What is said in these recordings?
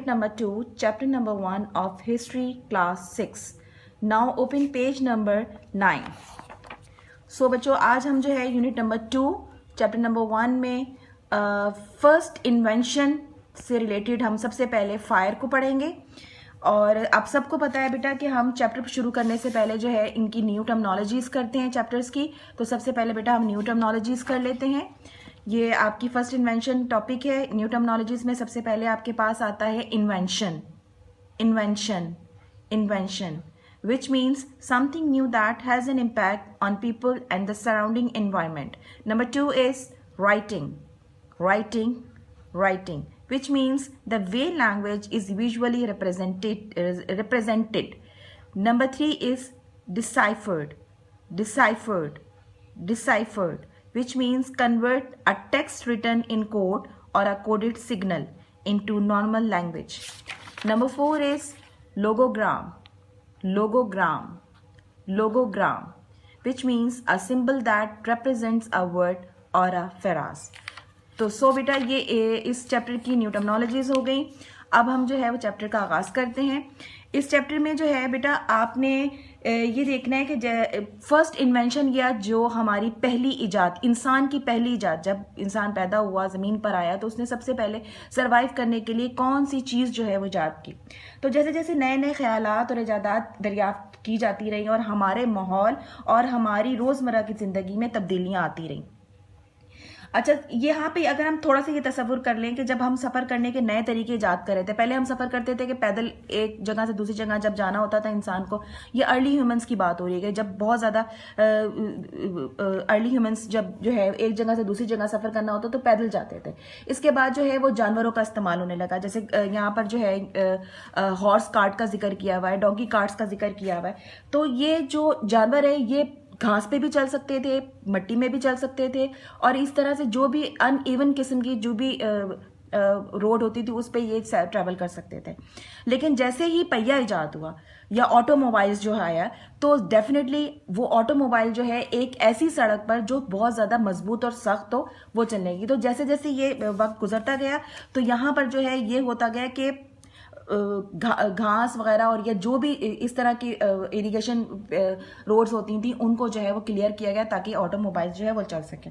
unit number 2, chapter number 1 of history class 6. Now open page number 9. So बच्चों आज हम जो है यूनिट नंबर 2 चैप्टर नंबर 1 में फर्स्ट इन्वेंशन से रिलेटेड हम सबसे पहले फायर को पढ़ेंगे। और आप सबको पता है बेटा कि हम चैप्टर शुरू करने से पहले जो है इनकी न्यू टर्मिनोलॉजीज करते हैं चैप्टर्स की। तो सबसे पहले बेटा हम न्यू टर्मिनोलॉजीज कर लेते हैं। ये आपकी फर्स्ट इन्वेंशन टॉपिक है। न्यू टर्मिनोलॉजीज में सबसे पहले आपके पास आता है invention. Invention invention which means something new that has an impact on people and the surrounding environment. Number 2 is writing, which means the way language is visually represented. Number 3 is deciphered, which means convert a text written in code or a coded signal into normal language. Number 4 is logogram, which means a symbol that represents a word or a phrase. तो सो बेटा ये इस chapter की new terminologies हो गई। अब हम जो है वो चैप्टर का आगाज करते हैं। इस चैप्टर में जो है बेटा आपने ये देखना है कि फर्स्ट इन्वेंशन या जो हमारी पहली इजाद, इंसान की पहली इजाद, जब इंसान पैदा हुआ ज़मीन पर आया तो उसने सबसे पहले सरवाइव करने के लिए कौन सी चीज़ जो है वो इजाद की। तो जैसे जैसे नए नए ख्यालात और इजादात दरियाफ्त की जाती रही और हमारे माहौल और हमारी रोज़मर्रा की ज़िंदगी में तब्दीलियाँ आती रहीं। अच्छा, यहाँ पे अगर हम थोड़ा सा ये तसव्वुर कर लें कि जब हम सफ़र करने के नए तरीके ईजाद कर रहे थे, पहले हम सफ़र करते थे कि पैदल एक जगह से दूसरी जगह जब जाना होता था इंसान को, ये अर्ली ह्यूमंस की बात हो रही है, जब बहुत ज़्यादा अर्ली ह्यूमंस जब जो है एक जगह से दूसरी जगह सफ़र करना होता तो पैदल जाते थे। इसके बाद जो है वो जानवरों का इस्तेमाल होने लगा, जैसे यहाँ पर जो है हॉर्स कार्ट का जिक्र किया हुआ है, डोंकी कार्ट्स का जिक्र किया हुआ है। तो ये जो जानवर है ये घास पे भी चल सकते थे, मट्टी में भी चल सकते थे, और इस तरह से जो भी अनइवन किस्म की जो भी रोड होती थी उस पे ये ट्रैवल कर सकते थे। लेकिन जैसे ही पहिया इजाद हुआ या ऑटोमोबाइल्स जो आया तो डेफिनेटली वो ऑटोमोबाइल जो है एक ऐसी सड़क पर जो बहुत ज़्यादा मजबूत और सख्त हो वो चलेगी। तो जैसे जैसे ये वक्त गुजरता गया तो यहाँ पर जो है ये होता गया कि घास वगैरह और या जो भी इस तरह की इरिगेशन रोड्स होती थी उनको जो है वो क्लियर किया गया ताकि ऑटोमोबाइल जो है वो चल सके।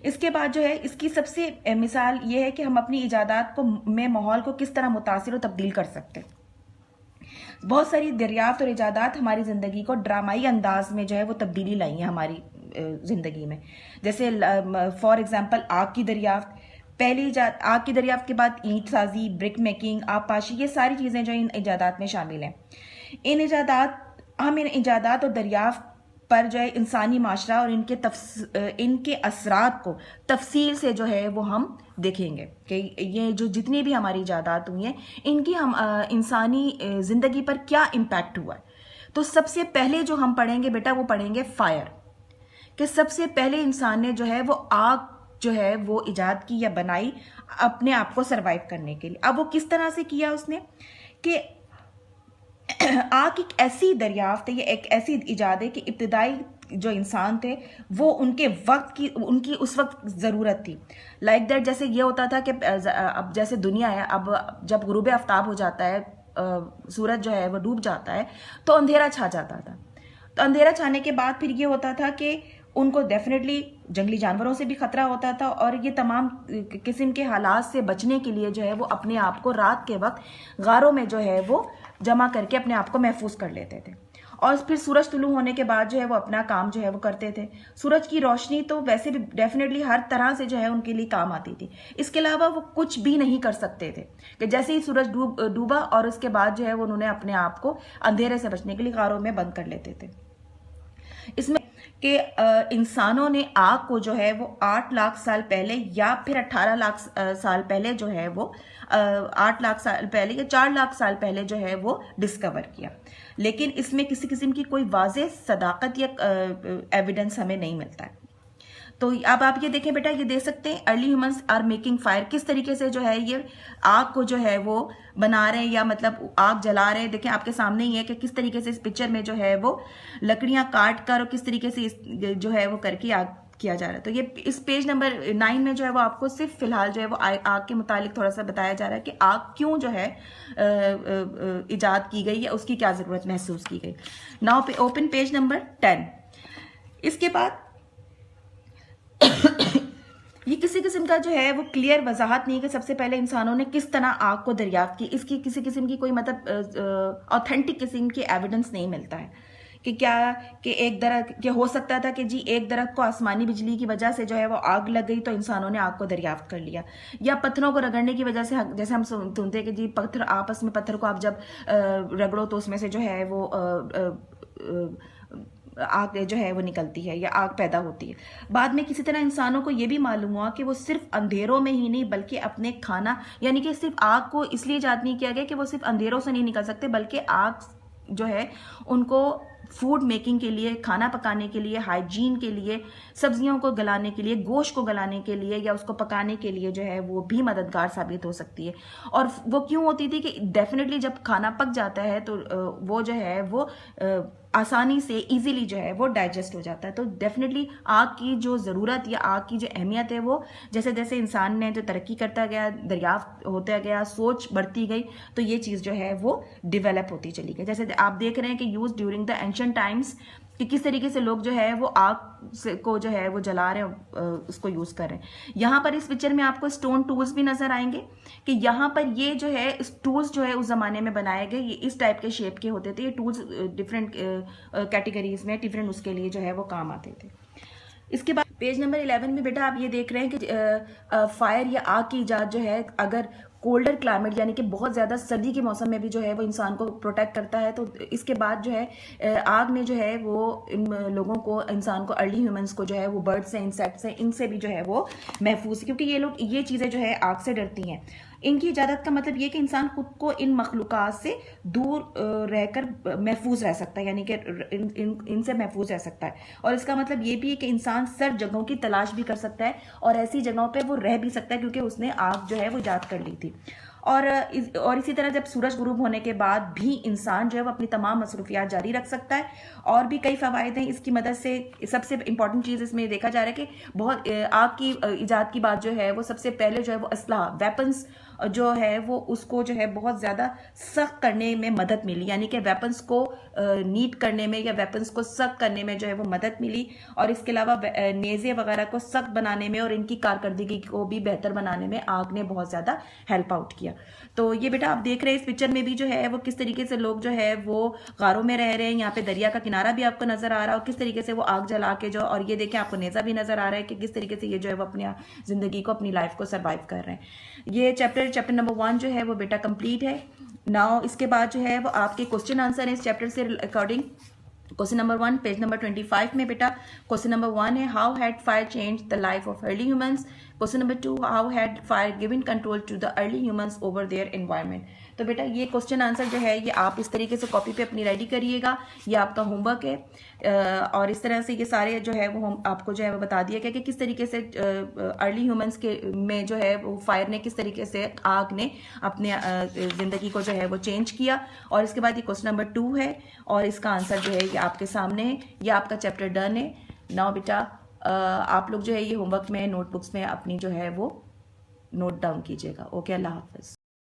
इसके बाद जो है इसकी सबसे मिसाल ये है कि हम अपनी इजादात को में माहौल को किस तरह मुतासिर और तब्दील कर सकते हैं। बहुत सारी दरियाफ्त और इजादात हमारी ज़िंदगी को ड्रामाई अंदाज में जो है वो तब्दीली लाई है हमारी ज़िंदगी में। जैसे फॉर एग्जांपल आग की दरियाफ्त, पहली आग की दरियाफ्त के बाद ईंट साजी, ब्रिक मेकिंग, आबपाशी, ये सारी चीज़ें जो इन इजादात में शामिल हैं। इन इजादात और दरियाफ्त पर जो है इंसानी माशरा और इनके असरात को तफसील से जो है वो हम देखेंगे कि ये जो जितनी भी हमारी इजादात हुई हैं इनकी हम इंसानी ज़िंदगी पर क्या इम्पैक्ट हुआ है। तो सबसे पहले जो हम पढ़ेंगे बेटा वो पढ़ेंगे फायर, कि सबसे पहले इंसान ने जो है वो आग जो है वो इजाद की या बनाई अपने आप को सरवाइव करने के लिए। अब वो किस तरह से किया उसने कि आग एक ऐसी दरियाफ्त है, ये एक ऐसी इजाद है कि इब्तिदाई जो इंसान थे वो उनकी उस वक्त ज़रूरत थी। लाइक दैट जैसे ये होता था कि अब जैसे दुनिया है, अब जब गुरूब आफ्ताब हो जाता है, सूरज जो है वो डूब जाता है तो अंधेरा छा जाता था। तो अंधेरा छाने के बाद फिर ये होता था कि उनको डेफिनेटली जंगली जानवरों से भी खतरा होता था और ये तमाम किस्म के हालात से बचने के लिए जो है वो अपने आप को रात के वक्त गारों में जो है वो जमा करके अपने आप को महफूज कर लेते थे। और फिर सूरज तुलू होने के बाद जो है वो अपना काम जो है वो करते थे। सूरज की रोशनी तो वैसे भी डेफिनेटली हर तरह से जो है उनके लिए काम आती थी। इसके अलावा वो कुछ भी नहीं कर सकते थे कि जैसे ही सूरज डूबा और उसके बाद जो है वो उन्होंने अपने आप को अंधेरे से बचने के लिए गारों में बंद कर लेते थे। इसमें कि इंसानों ने आग को जो है वो 8 लाख साल पहले या फिर 18 लाख साल पहले जो है वो 8 लाख साल पहले या 4 लाख साल पहले जो है वो डिस्कवर किया। लेकिन इसमें किसी किस्म की कोई वाज़ेह सदाकत या एविडेंस हमें नहीं मिलता है। तो अब आप ये देखें बेटा, ये देख सकते हैं early humans are making fire, किस तरीके से जो है ये आग को जो है वो बना रहे हैं या मतलब आग जला रहे हैं। देखें आपके सामने ही है कि किस तरीके से इस पिक्चर में जो है वो लकड़ियां काट कर और किस तरीके से जो है वो करके आग किया जा रहा है। तो ये इस पेज नंबर 9 में जो है वो आपको सिर्फ फिलहाल जो है वो आग के मुतालिक थोड़ा सा बताया जा रहा है कि आग क्यों जो है इजाद की गई या उसकी क्या ज़रूरत महसूस की गई। Now open page number 10। इसके बाद ये किसी किस्म का जो है वो क्लियर वजाहत नहीं है कि सबसे पहले इंसानों ने किस तरह आग को दरियाफ्त की। इसकी किसी किस्म की कोई मतलब ऑथेंटिक किस्म की एविडेंस नहीं मिलता है कि क्या कि एक दरख्त कि हो सकता था कि जी एक दरख्त को आसमानी बिजली की वजह से जो है वो आग लग गई तो इंसानों ने आग को दरियाफ्त कर लिया, या पत्थरों को रगड़ने की वजह से, जैसे हम सुनते हैं कि जी पत्थर आपस में, पत्थर को आप जब रगड़ो तो उसमें से जो है वो आग जो है वो निकलती है या आग पैदा होती है। बाद में किसी तरह इंसानों को ये भी मालूम हुआ कि वो सिर्फ अंधेरों में ही नहीं बल्कि अपने खाना, यानी कि सिर्फ आग को इसलिए ईजाद नहीं किया गया कि वो सिर्फ अंधेरों से नहीं निकल सकते, बल्कि आग जो है उनको फूड मेकिंग के लिए, खाना पकाने के लिए, हाइजीन के लिए, सब्जियों को गलाने के लिए, गोश्त को गलाने के लिए या उसको पकाने के लिए जो है वो भी मददगार साबित हो सकती है। और वो क्यों होती थी कि डेफिनेटली जब खाना पक जाता है तो वो जो है वो आसानी से इजीली जो है वो डाइजेस्ट हो जाता है। तो डेफिनेटली आग की जो ज़रूरत या आग की जो अहमियत है वो जैसे जैसे इंसान ने जो तरक्की करता गया, दरियाफ्त होता गया, सोच बढ़ती गई, तो ये चीज़ जो है वो डिवेलप होती चली गई। जैसे आप देख रहे हैं कि use during the ancient times कि किस तरीके से लोग जो है वो आग को जो है वो जला रहे हैं, उसको यूज कर रहे हैं। यहाँ पर इस पिक्चर में आपको स्टोन टूल्स भी नजर आएंगे कि यहाँ पर ये जो है टूल्स जो है उस जमाने में बनाए गए, ये इस टाइप के शेप के होते थे। ये टूल्स डिफरेंट कैटेगरीज में डिफरेंट उसके लिए जो है वो काम आते थे। इसके बाद पेज नंबर 11 में बेटा आप ये देख रहे हैं कि फायर या आग की इजाद जो है अगर कोल्डर क्लाइमेट यानी कि बहुत ज़्यादा सर्दी के मौसम में भी जो है वो इंसान को प्रोटेक्ट करता है। तो इसके बाद जो है आग ने जो है वो इन लोगों को, इंसान को, अर्ली ह्यूमंस को जो है वो बर्ड से, इंसेक्ट से, इनसे भी जो है वो महफूज, क्योंकि ये लोग ये चीज़ें जो है आग से डरती हैं। इनकी इजाजत का मतलब ये कि इंसान खुद को इन मखलूक़ात से दूर रहकर महफूज रह सकता है, यानी कि इनसे महफूज रह सकता है। और इसका मतलब ये भी है कि इंसान सर्द जगहों की तलाश भी कर सकता है और ऐसी जगहों पे वो रह भी सकता है क्योंकि उसने आग जो है वो इजाद कर ली थी। और इसी तरह जब सूरज गुरूब होने के बाद भी इंसान जो है वो अपनी तमाम मसरूफियात जारी रख सकता है। और भी कई फ़वाइद हैं इसकी मदद से। सबसे इंपॉर्टेंट चीज़ इसमें देखा जा रहा है कि बहुत आग की इजाद की बात जो है वो सबसे पहले जो है वो असलाह, वेपन्स जो है वो उसको जो है बहुत ज़्यादा सख्त करने में मदद मिली, यानी कि वेपन्स को नीट करने में या वेपन्स को सख्त करने में जो है वो मदद मिली। और इसके अलावा नेज़े वगैरह को सख्त बनाने में और इनकी कारकर्दगी को भी बेहतर बनाने में आग ने बहुत ज़्यादा हेल्प आउट किया। तो ये बेटा आप देख रहे हैं इस पिक्चर में भी जो है वो किस तरीके से लोग जो है वो गारों में रह रहे हैं। यहाँ पे दरिया का किनारा भी आपको नजर आ रहा है और किस तरीके से वो आग जला के जो, और ये देखें आपको नेज़ा भी नजर आ रहा है कि किस तरीके से ये जो है वो अपनी जिंदगी को, अपनी लाइफ को सर्वाइव कर रहे हैं। ये चैप्टर नंबर 1 जो है वो बेटा कंप्लीट है। नाउ इसके बाद जो है वो आपके क्वेश्चन आंसर है इस चैप्टर से according. Question number 1 page number 25 में बेटा क्वेश्चन नंबर 1 है how had fire change the life of early humans. Question number 2 how had fire given control to the early humans over their environment. तो बेटा ये question answer जो है ये आप इस तरीके से कॉपी पे अपनी रेडी करिएगा, ये आपका होमवर्क है। और इस तरह से ये सारे जो है वो हम आपको जो है वो बता दिया गया कि किस तरीके से अर्ली ह्यूमंस के में जो है वो फायर ने, किस तरीके से आग ने अपने ज़िंदगी को जो है वो चेंज किया। और इसके बाद ये क्वेश्चन नंबर 2 है और इसका आंसर जो है ये आपके सामने है। ये आपका चैप्टर डन है। नाउ बेटा आप लोग जो है ये होमवर्क में, नोटबुक्स में अपनी जो है वो नोट डाउन कीजिएगा। ओके, अल्लाह हाफिज़।